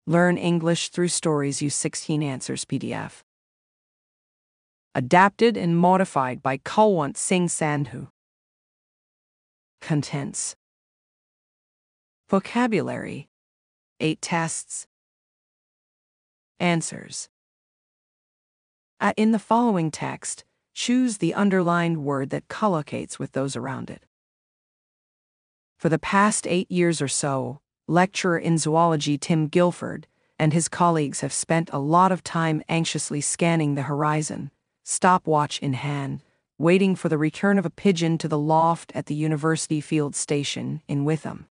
Learn English through stories. U16 Answers PDF. Adapted and modified by Kulwant Singh Sandhu. Contents. Vocabulary. 8 tests. Answers. In the following text, choose the underlined word that collocates with those around it. For the past 8 years or so, lecturer in zoology Tim Guilford and his colleagues have spent a lot of time anxiously scanning the horizon, stopwatch in hand, waiting for the return of a pigeon to the loft at the University Field Station in Witham.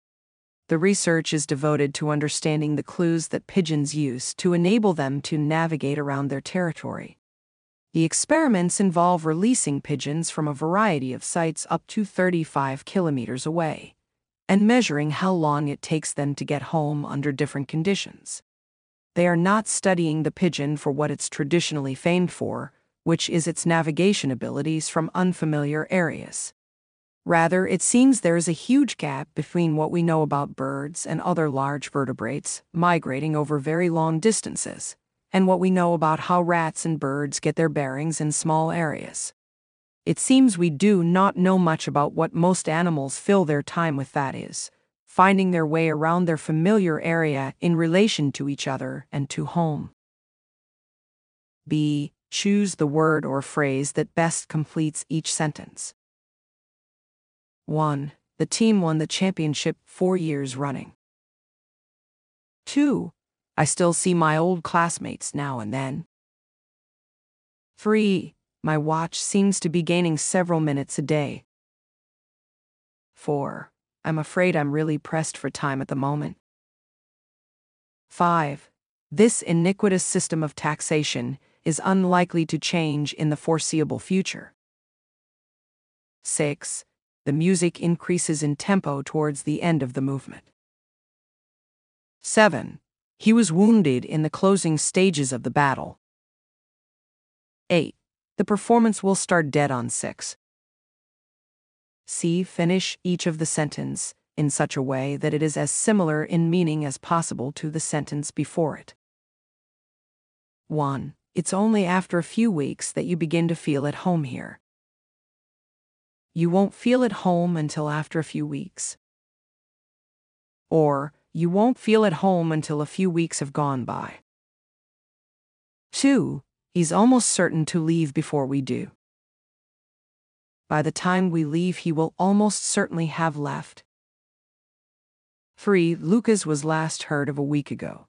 The research is devoted to understanding the clues that pigeons use to enable them to navigate around their territory. The experiments involve releasing pigeons from a variety of sites up to 35 kilometers away, and measuring how long it takes them to get home under different conditions. They are not studying the pigeon for what it's traditionally famed for, which is its navigation abilities from unfamiliar areas. Rather, it seems there is a huge gap between what we know about birds and other large vertebrates migrating over very long distances, and what we know about how rats and birds get their bearings in small areas. It seems we do not know much about what most animals fill their time with, that is, finding their way around their familiar area in relation to each other and to home. B. Choose the word or phrase that best completes each sentence. 1. The team won the championship 4 years running. 2. I still see my old classmates now and then. 3. My watch seems to be gaining several minutes a day. 4. I'm afraid I'm really pressed for time at the moment. 5. This iniquitous system of taxation is unlikely to change in the foreseeable future. 6. The music increases in tempo towards the end of the movement. 7. He was wounded in the closing stages of the battle. 8. The performance will start dead on 6. C. Finish each of the sentence in such a way that it is as similar in meaning as possible to the sentence before it. 1. It's only after a few weeks that you begin to feel at home here. You won't feel at home until after a few weeks. Or, you won't feel at home until a few weeks have gone by. 2. He's almost certain to leave before we do. By the time we leave, he will almost certainly have left. 3. Lucas was last heard of a week ago.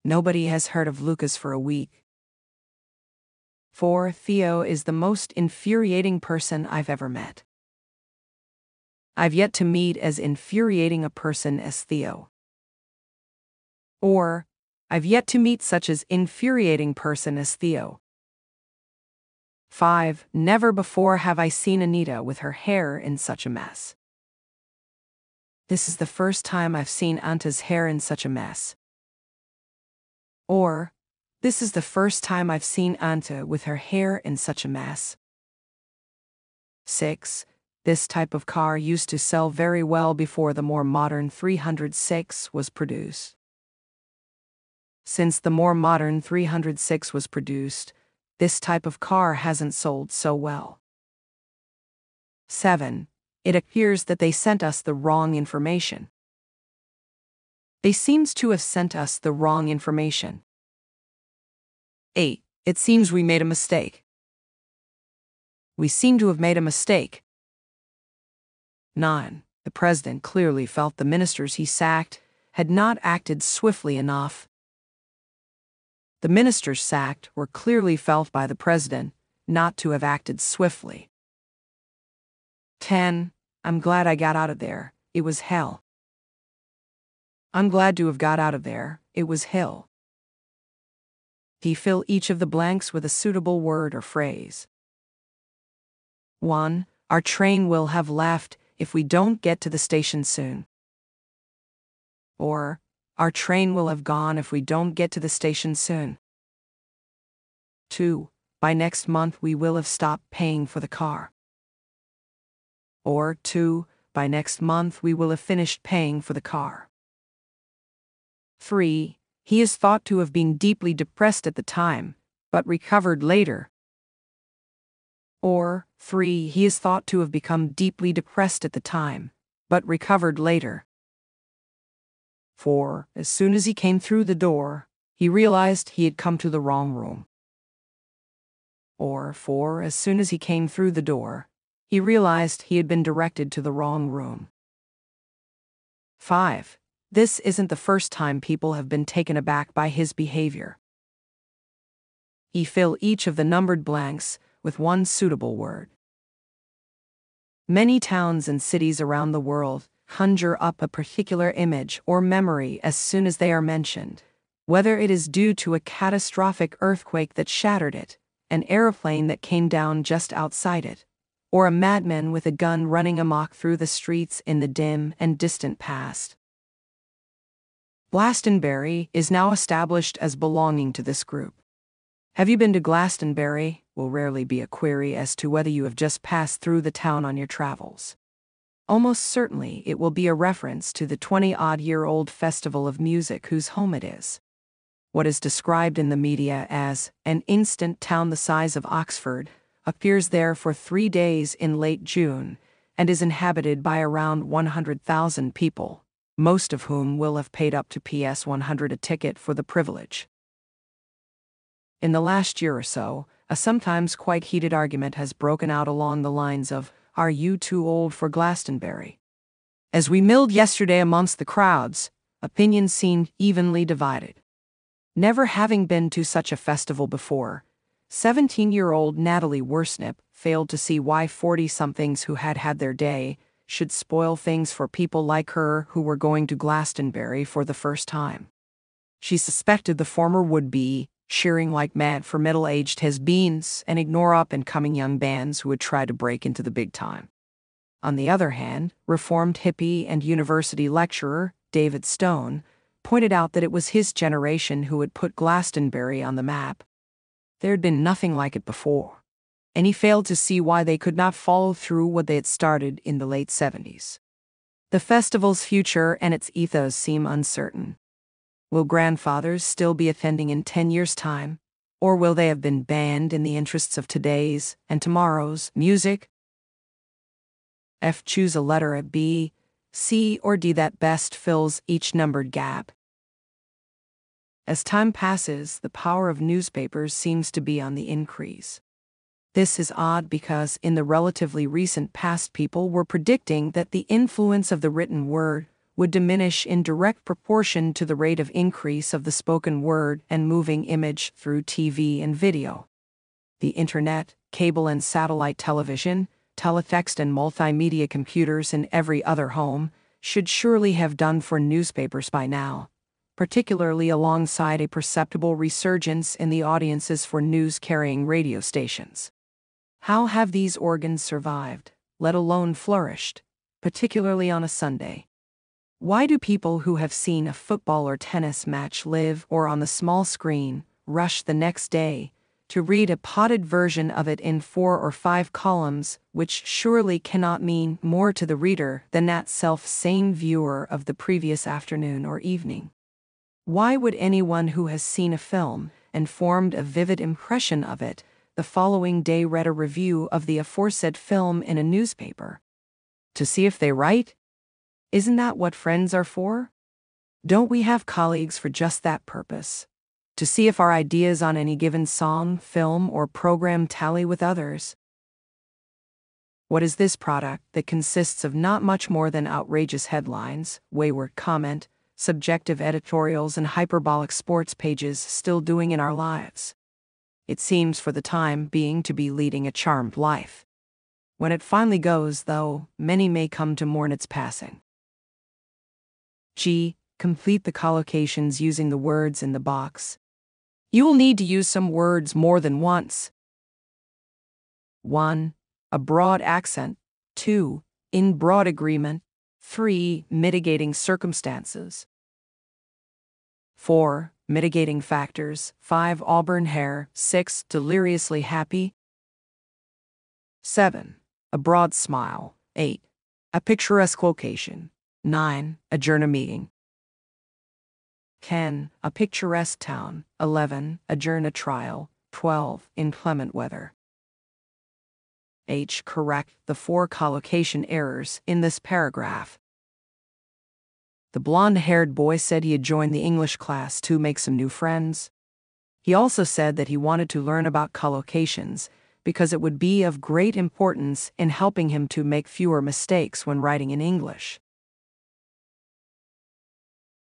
Nobody has heard of Lucas for a week. 4. Theo is the most infuriating person I've ever met. I've yet to meet as infuriating a person as Theo. Or, I've yet to meet such an infuriating person as Theo. 5. Never before have I seen Anita with her hair in such a mess. This is the first time I've seen Anta's hair in such a mess. Or, this is the first time I've seen Anta with her hair in such a mess. 6. This type of car used to sell very well before the more modern 306 was produced. Since the more modern 306 was produced, this type of car hasn't sold so well. 7. It appears that they sent us the wrong information. They seems to have sent us the wrong information. 8. It seems we made a mistake. We seem to have made a mistake. 9. The president clearly felt the ministers he sacked had not acted swiftly enough. The ministers sacked were clearly felt by the president not to have acted swiftly. 10. I'm glad I got out of there. It was hell. I'm glad to have got out of there. It was hell. Fill each of the blanks with a suitable word or phrase. 1. Our train will have left if we don't get to the station soon. Or, our train will have gone if we don't get to the station soon. 2. By next month we will have stopped paying for the car. Or 2. By next month we will have finished paying for the car. 3. He is thought to have been deeply depressed at the time, but recovered later. Or 3. He is thought to have become deeply depressed at the time, but recovered later. 4. As soon as he came through the door, he realized he had come to the wrong room. Or 4. As soon as he came through the door, he realized he had been directed to the wrong room. 5. This isn't the first time people have been taken aback by his behavior. Fill each of the numbered blanks with one suitable word. Many towns and cities around the world conjure up a particular image or memory as soon as they are mentioned, whether it is due to a catastrophic earthquake that shattered it, an airplane that came down just outside it, or a madman with a gun running amok through the streets in the dim and distant past. Glastonbury is now established as belonging to this group. Have you been to Glastonbury? Will rarely be a query as to whether you have just passed through the town on your travels. Almost certainly it will be a reference to the 20-odd-year-old festival of music whose home it is. What is described in the media as an instant town the size of Oxford appears there for 3 days in late June and is inhabited by around 100,000 people, most of whom will have paid up to PS 100 a ticket for the privilege. In the last year or so, a sometimes quite heated argument has broken out along the lines of, "Are you too old for Glastonbury?" As we milled yesterday amongst the crowds, opinions seemed evenly divided. Never having been to such a festival before, 17-year-old Natalie Worsnip failed to see why 40-somethings who had had their day should spoil things for people like her who were going to Glastonbury for the first time. She suspected the former would-be cheering like mad for middle-aged has-beens and ignore up-and-coming young bands who would try to break into the big time. On the other hand, reformed hippie and university lecturer David Stone pointed out that it was his generation who had put Glastonbury on the map. There had been nothing like it before, and he failed to see why they could not follow through what they had started in the late 70s. The festival's future and its ethos seem uncertain. Will grandfathers still be attending in 10 years' time, or will they have been banned in the interests of today's and tomorrow's music? F. Choose a letter at B, C, or D that best fills each numbered gap. As time passes, the power of newspapers seems to be on the increase. This is odd because in the relatively recent past people were predicting that the influence of the written word would diminish in direct proportion to the rate of increase of the spoken word and moving image through TV and video. The internet, cable and satellite television, teletext and multimedia computers in every other home should surely have done for newspapers by now, particularly alongside a perceptible resurgence in the audiences for news-carrying radio stations. How have these organs survived, let alone flourished, particularly on a Sunday? Why do people who have seen a football or tennis match live or on the small screen rush the next day to read a potted version of it in 4 or 5 columns, which surely cannot mean more to the reader than that self-same viewer of the previous afternoon or evening? Why would anyone who has seen a film and formed a vivid impression of it the following day read a review of the aforesaid film in a newspaper? To see if they write? Isn't that what friends are for? Don't we have colleagues for just that purpose? To see if our ideas on any given song, film, or program tally with others? What is this product that consists of not much more than outrageous headlines, wayward comment, subjective editorials, and hyperbolic sports pages still doing in our lives? It seems for the time being to be leading a charmed life. When it finally goes, though, many may come to mourn its passing. G. Complete the collocations using the words in the box. You will need to use some words more than once. 1. A broad accent. 2. In broad agreement. 3. Mitigating circumstances. 4. Mitigating factors. 5. Auburn hair. 6. Deliriously happy. 7. A broad smile. 8. A picturesque location. 9. Adjourn a meeting. Ken, a picturesque town. 11. Adjourn a trial. 12. Inclement weather. H. Correct the 4 collocation errors in this paragraph. The blonde-haired boy said he had joined the English class to make some new friends. He also said that he wanted to learn about collocations because it would be of great importance in helping him to make fewer mistakes when writing in English.